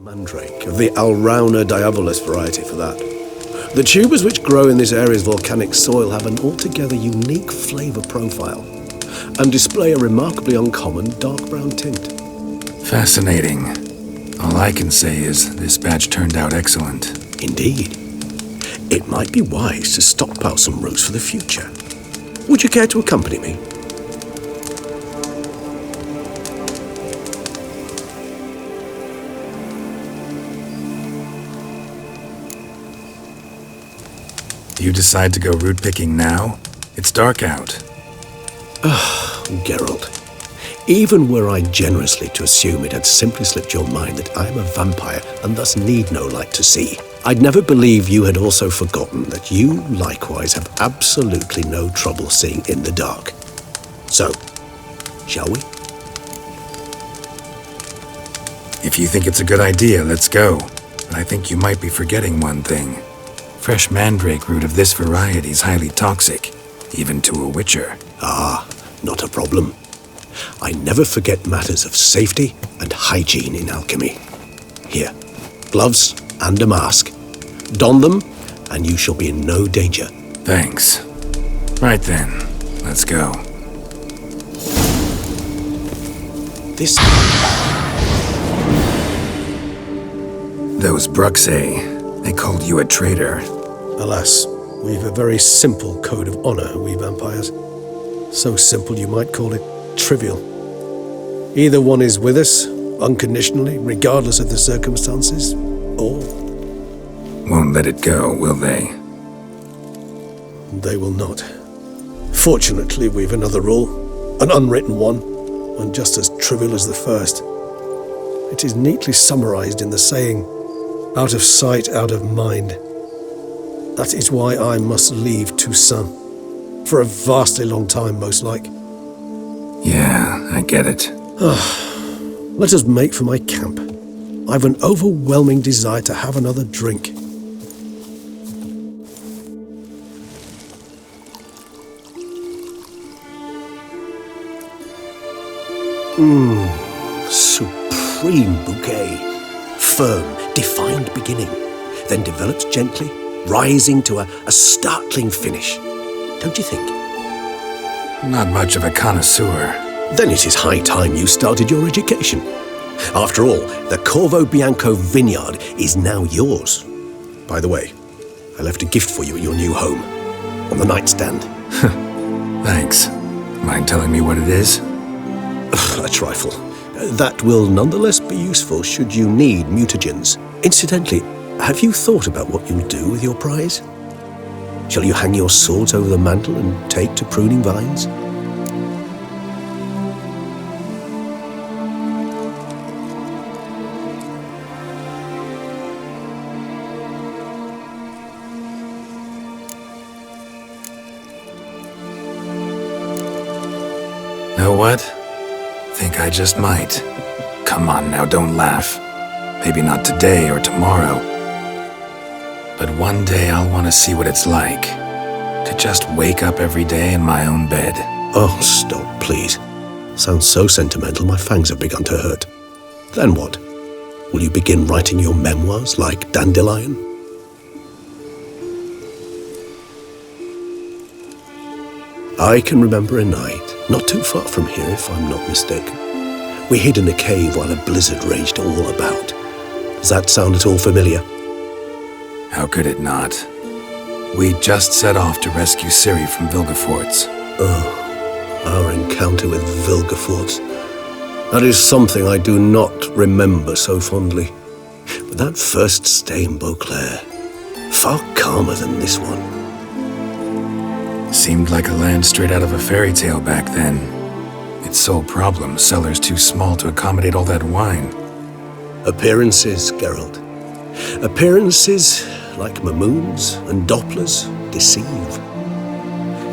mandrake, of the Alrauna diabolus variety for that. The tubers which grow in this area's volcanic soil have an altogether unique flavour profile and display a remarkably uncommon dark brown tint. Fascinating. All I can say is this batch turned out excellent. Indeed. It might be wise to stockpile some roots for the future. Would you care to accompany me? You decide to go root picking now? It's dark out. Geralt, even were I generously to assume it had simply slipped your mind that I am a vampire and thus need no light to see, I'd never believe you had also forgotten that you likewise have absolutely no trouble seeing in the dark. So, shall we? If you think it's a good idea, let's go. But I think you might be forgetting one thing. Fresh mandrake root of this variety is highly toxic, even to a witcher. Ah, not a problem. I never forget matters of safety and hygiene in alchemy. Here, gloves and a mask. Don them, and you shall be in no danger. Thanks. Right then, let's go. This... Those Bruxae, they called you a traitor. Alas, we've a very simple code of honor, we vampires. So simple you might call it trivial. Either one is with us, unconditionally, regardless of the circumstances, or... Won't let it go, will they? They will not. Fortunately, we've another rule, an unwritten one, and just as trivial as the first. It is neatly summarized in the saying, out of sight, out of mind. That is why I must leave Toussaint. For a vastly long time, most like. Yeah, I get it. Let us make for my camp. I've an overwhelming desire to have another drink. Supreme bouquet. Firm, defined beginning, then develops gently, rising to a startling finish. Don't you think? Not much of a connoisseur. Then it is high time you started your education. After all, the Corvo Bianco vineyard is now yours. By the way, I left a gift for you at your new home, on the nightstand. Thanks. Mind telling me what it is? A trifle. That will nonetheless be useful should you need mutagens. Incidentally, have you thought about what you'll do with your prize? Shall you hang your swords over the mantle and take to pruning vines? Know what? Think I just might. Come on now, don't laugh. Maybe not today or tomorrow. But one day I'll want to see what it's like to just wake up every day in my own bed. Oh, stop, please. Sounds so sentimental, my fangs have begun to hurt. Then what? Will you begin writing your memoirs like Dandelion? I can remember a night, not too far from here if I'm not mistaken. We hid in a cave while a blizzard raged all about. Does that sound at all familiar? How could it not? We just set off to rescue Ciri from Vilgefortz. Oh, our encounter with Vilgefortz. That is something I do not remember so fondly. But that first stay in Beauclair, far calmer than this one. Seemed like a land straight out of a fairy tale back then. Its sole problem, cellars too small to accommodate all that wine. Appearances, Geralt. Appearances, like Mamoons and Dopplers, deceive.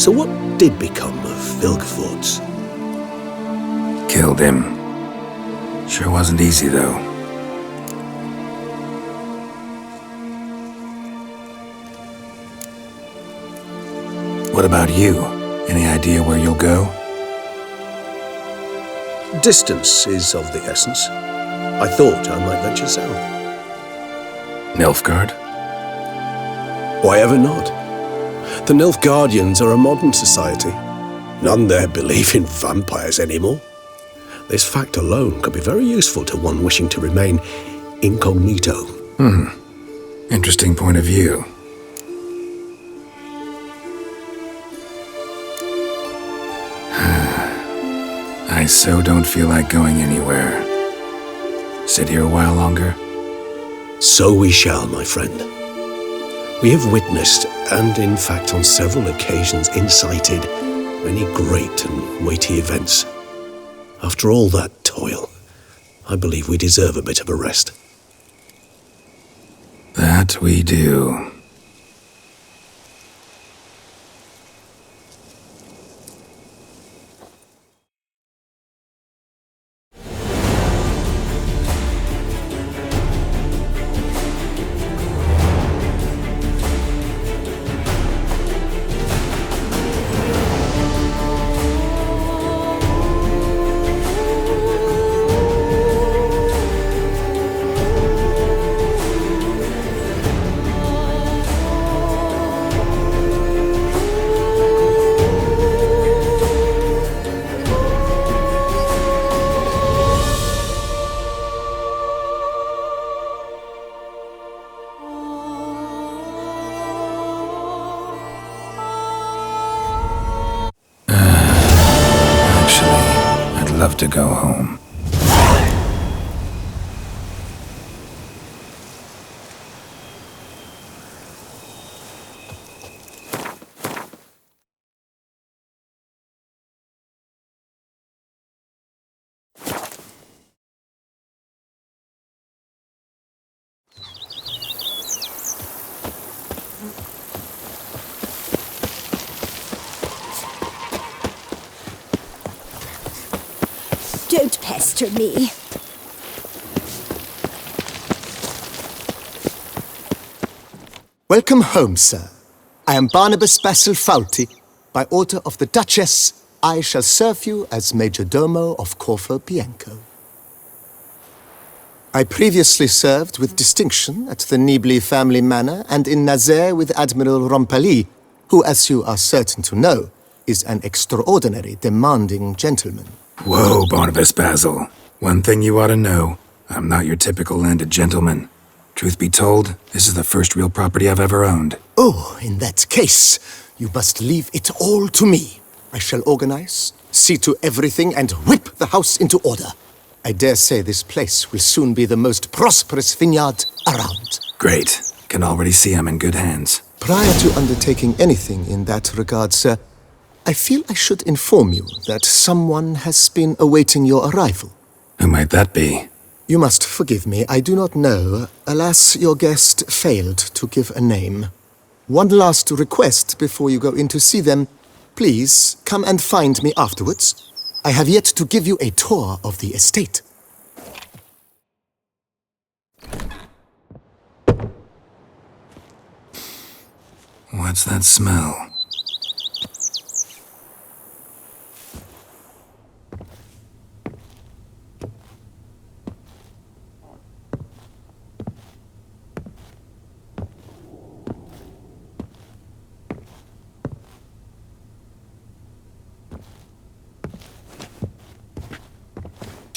So what did become of Vilgefortz? Killed him. Sure wasn't easy, though. What about you? Any idea where you'll go? Distance is of the essence. I thought I might venture south. Nilfgaard? Why ever not? The Nilfgaardians are a modern society. None there believe in vampires anymore. This fact alone could be very useful to one wishing to remain incognito. Interesting point of view. I so don't feel like going anywhere. Sit here a while longer? So we shall, my friend. We have witnessed, and in fact on several occasions incited, many great and weighty events. After all that toil, I believe we deserve a bit of a rest. That we do. Love to go home. Don't pester me. Welcome home, sir. I am Barnabas Basil-Fawlty. By order of the Duchess, I shall serve you as Major Domo of Corfu Bianco. I previously served with distinction at the Nibli family manor and in Nazaire with Admiral Rompali, who, as you are certain to know, is an extraordinary demanding gentleman. Whoa, Barnabas Basil. One thing you ought to know. I'm not your typical landed gentleman. Truth be told, this is the first real property I've ever owned. Oh, in that case, you must leave it all to me. I shall organize, see to everything, and whip the house into order. I dare say this place will soon be the most prosperous vineyard around. Great. Can already see I'm in good hands. Prior to undertaking anything in that regard, sir, I feel I should inform you that someone has been awaiting your arrival. Who might that be? You must forgive me, I do not know. Alas, your guest failed to give a name. One last request before you go in to see them. Please, come and find me afterwards. I have yet to give you a tour of the estate. What's that smell?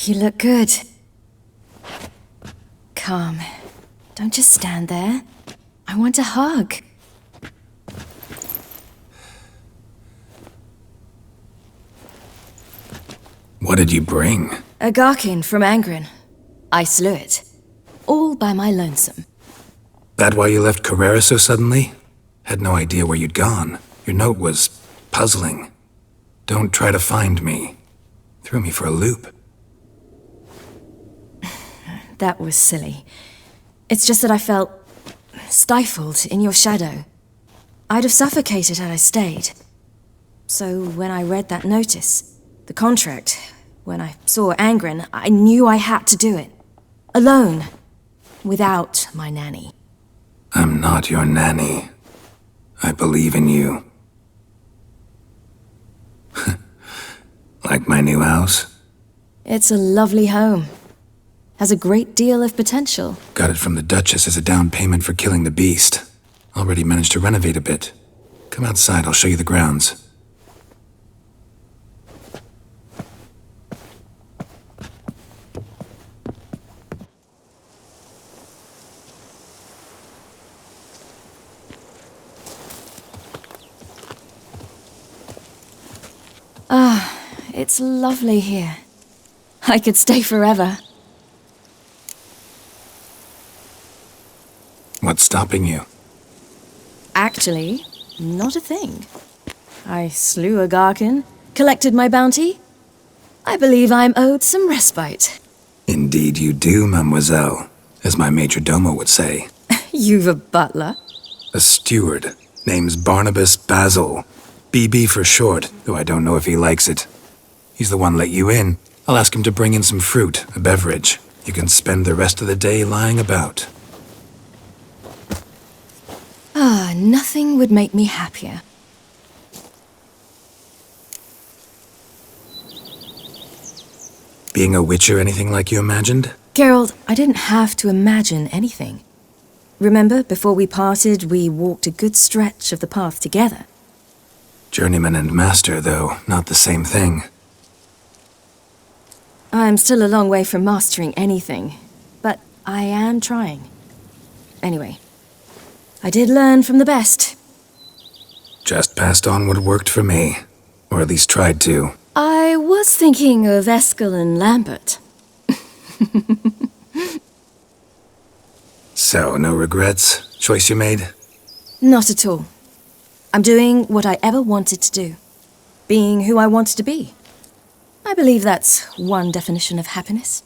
You look good. Calm. Don't just stand there. I want a hug. What did you bring? A Garkin from Angren. I slew it. All by my lonesome. That why you left Carrera so suddenly? Had no idea where you'd gone. Your note was puzzling. Don't try to find me. Threw me for a loop. That was silly. It's just that I felt stifled in your shadow. I'd have suffocated had I stayed. So when I read that notice, the contract, when I saw Angren, I knew I had to do it. Alone. Without my nanny. I'm not your nanny. I believe in you. Like my new house? It's a lovely home. Has a great deal of potential. Got it from the Duchess as a down payment for killing the beast. Already managed to renovate a bit. Come outside, I'll show you the grounds. It's lovely here. I could stay forever. What's stopping you? Actually, not a thing. I slew a Garkin, collected my bounty. I believe I'm owed some respite. Indeed you do, mademoiselle, as my major domo would say. You've a butler? A steward. Name's Barnabas Basil. BB for short, though I don't know if he likes it. He's the one let you in. I'll ask him to bring in some fruit, a beverage. You can spend the rest of the day lying about. Nothing would make me happier. Being a witcher anything like you imagined? Geralt, I didn't have to imagine anything. Remember, before we parted, we walked a good stretch of the path together. Journeyman and master, though, not the same thing. I'm still a long way from mastering anything, but I am trying. Anyway, I did learn from the best. Just passed on what worked for me, or at least tried to. I was thinking of Eskel and Lambert. So, no regrets? Choice you made? Not at all. I'm doing what I ever wanted to do. Being who I wanted to be. I believe that's one definition of happiness.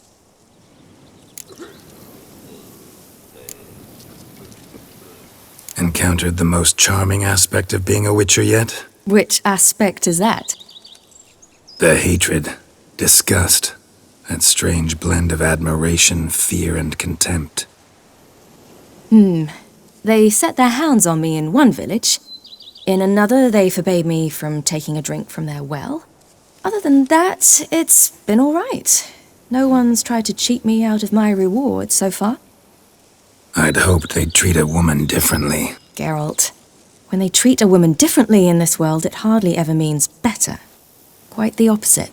Encountered the most charming aspect of being a witcher yet? Which aspect is that? The hatred, disgust, that strange blend of admiration, fear, and contempt. They set their hounds on me in one village. In another, they forbade me from taking a drink from their well. Other than that, it's been all right. No one's tried to cheat me out of my reward so far. I'd hoped they'd treat a woman differently. Geralt, when they treat a woman differently in this world, it hardly ever means better. Quite the opposite.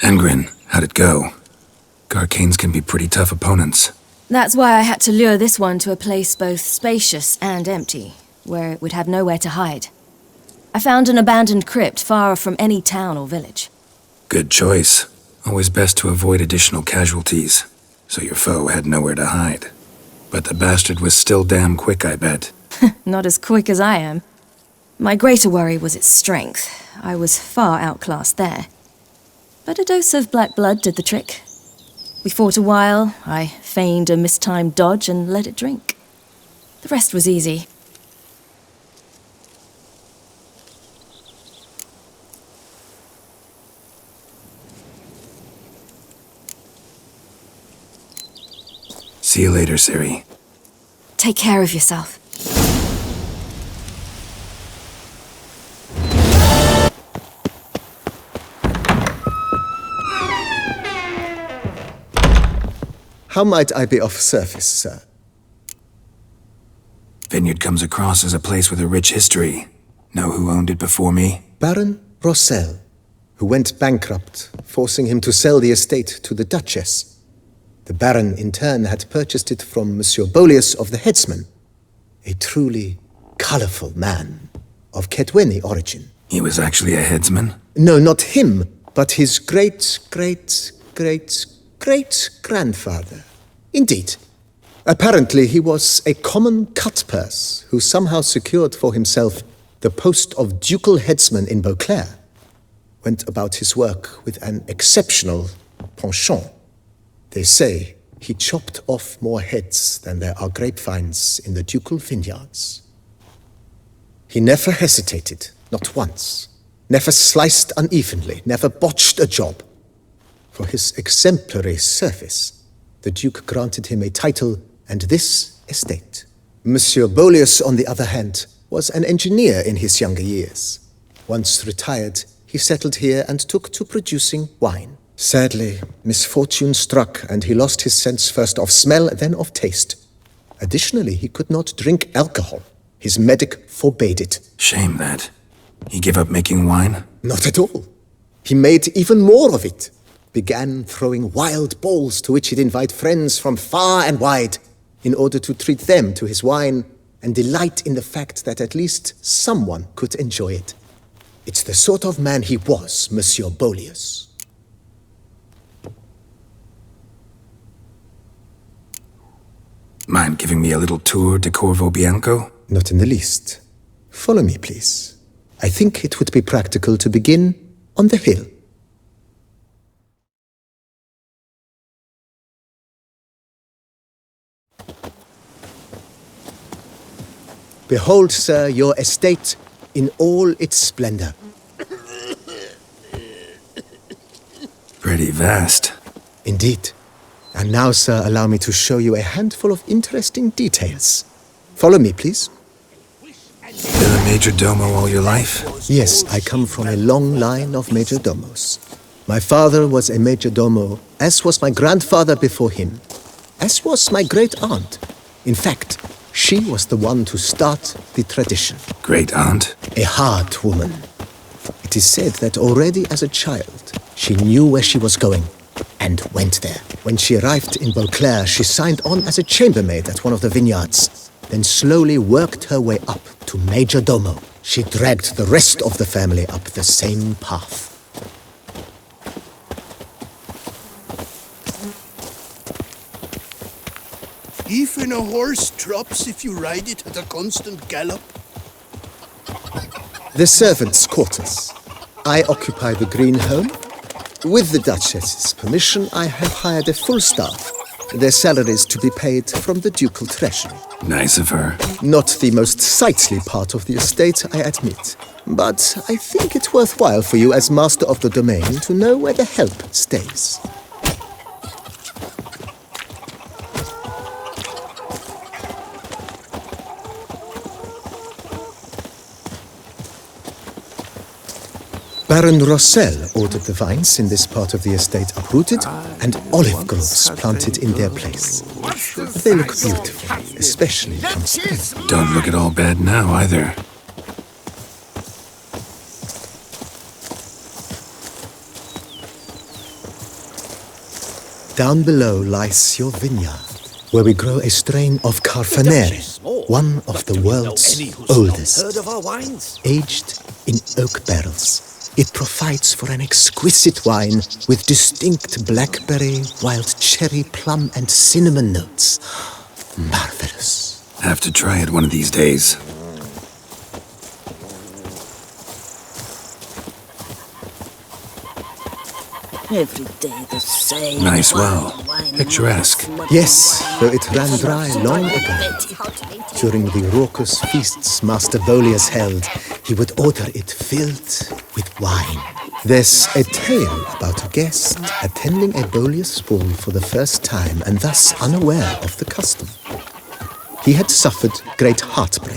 Angrin, how'd it go? Garcanes can be pretty tough opponents. That's why I had to lure this one to a place both spacious and empty, where it would have nowhere to hide. I found an abandoned crypt far from any town or village. Good choice. Always best to avoid additional casualties, so your foe had nowhere to hide. But the bastard was still damn quick, I bet. Not as quick as I am. My greater worry was its strength. I was far outclassed there. But a dose of black blood did the trick. We fought a while, I feigned a mistimed dodge and let it drink. The rest was easy. See you later, Ciri. Take care of yourself. How might I be of service, sir? Vineyard comes across as a place with a rich history. Know who owned it before me? Baron Rossel, who went bankrupt, forcing him to sell the estate to the Duchess. The Baron, in turn, had purchased it from Monsieur Bolius of the Headsman, a truly colorful man of Ketweni origin. He was actually a headsman? No, not him, but his great-grandfather. Indeed. Apparently, he was a common cutpurse who somehow secured for himself the post of ducal headsman in Beauclair. Went about his work with an exceptional penchant. They say he chopped off more heads than there are grapevines in the ducal vineyards. He never hesitated, not once. Never sliced unevenly, never botched a job. For his exemplary service, the Duke granted him a title and this estate. Monsieur Bolius, on the other hand, was an engineer in his younger years. Once retired, he settled here and took to producing wine. Sadly, misfortune struck and he lost his sense first of smell, then of taste. Additionally, he could not drink alcohol. His medic forbade it. Shame that. He gave up making wine? Not at all. He made even more of it. Began throwing wild balls to which he'd invite friends from far and wide in order to treat them to his wine and delight in the fact that at least someone could enjoy it. It's the sort of man he was, Monsieur Bolius. Mind giving me a little tour de Corvo Bianco? Not in the least. Follow me, please. I think it would be practical to begin on the hill. Behold, sir, your estate in all its splendor. Pretty vast. Indeed. And now, sir, allow me to show you a handful of interesting details. Follow me, please. Been a major domo all your life? Yes, I come from a long line of major domos. My father was a major domo, as was my grandfather before him, as was my great-aunt. In fact, she was the one to start the tradition. Great-aunt? A hard woman. It is said that already as a child, she knew where she was going and went there. When she arrived in Beauclair, she signed on as a chambermaid at one of the vineyards, then slowly worked her way up to major domo. She dragged the rest of the family up the same path. Even a horse drops if you ride it at a constant gallop. The servants' quarters. I occupy the green home. With the Duchess's permission, I have hired a full staff. Their salaries to be paid from the ducal treasury. Nice of her. Not the most sightly part of the estate, I admit. But I think it worthwhile for you as master of the domain to know where the help stays. Baron Rossel ordered the vines in this part of the estate uprooted and olive groves planted in their place. They look beautiful, especially from spring. Don't look at all bad now, either. Down below lies your vineyard, where we grow a strain of Carfanere, one of the world's oldest, aged in oak barrels. It provides for an exquisite wine with distinct blackberry, wild cherry, plum, and cinnamon notes. Marvelous. Have to try it one of these days. Every day the same. Nice well. Picturesque. Yes, though it ran dry long ago. During the raucous feasts Master Bolius held, he would order it filled with wine. There's a tale about a guest attending a Bolius ball for the first time and thus unaware of the custom. He had suffered great heartbreak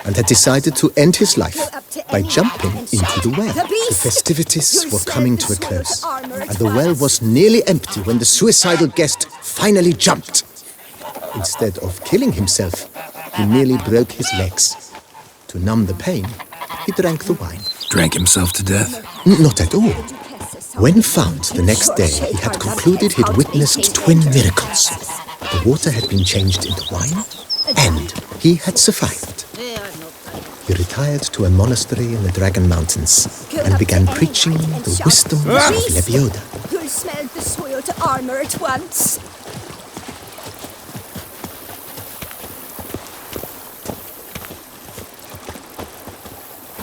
and had decided to end his life by jumping into the well. The festivities were coming to a close, and the well was nearly empty when the suicidal guest finally jumped. Instead of killing himself, he merely broke his legs. To numb the pain, he drank the wine. Drank himself to death? Not at all. When found the next day, he had concluded he'd witnessed twin miracles. The water had been changed into wine, and he had survived. He retired to a monastery in the Dragon Mountains and began preaching the wisdom of Lebioda. You'll smell the soiled armor at once.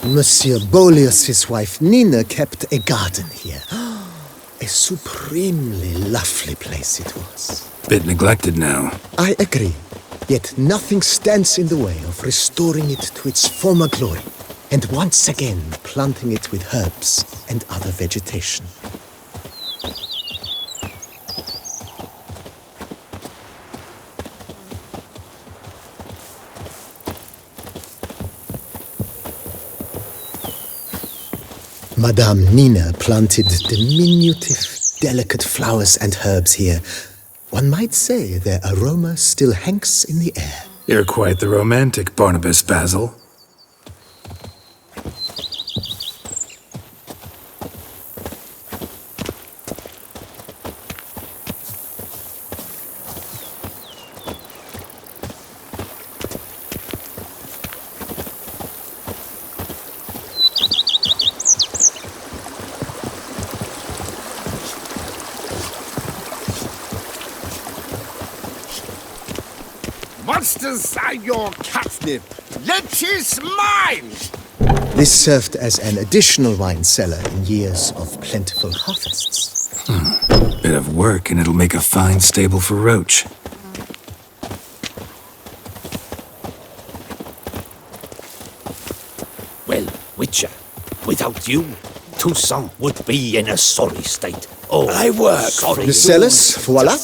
Monsieur Bolius's wife Nina kept a garden here. A supremely lovely place it was. Bit neglected now. I agree. Yet nothing stands in the way of restoring it to its former glory, and once again planting it with herbs and other vegetation. Madame Nina planted diminutive, delicate flowers and herbs here. One might say their aroma still hangs in the air. You're quite the romantic, Barnabas Basil. Monsters are your catnip. Let is mine! This served as an additional wine cellar in years of plentiful harvests. Bit of work and it'll make a fine stable for Roach. Well, Witcher, without you, Toussaint would be in a sorry state. Oh, I work. Sorry. The cellars, voila.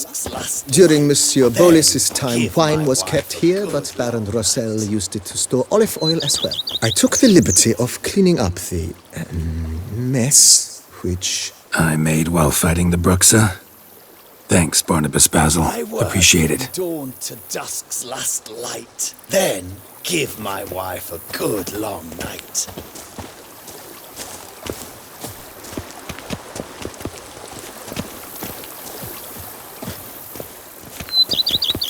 During Monsieur Bolis's time, wine was kept here, but Baron Rossel used it to store olive oil as well. I took the liberty of cleaning up the mess, which I made while fighting the Bruxa. Thanks, Barnabas Basil. Appreciate it. Dawn to dusk's last light. Then give my wife a good long night.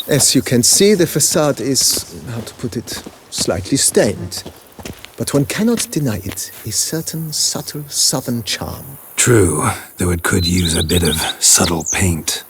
As you can see, the facade is, how to put it, slightly stained. But one cannot deny it, a certain subtle southern charm. True, though it could use a bit of subtle paint.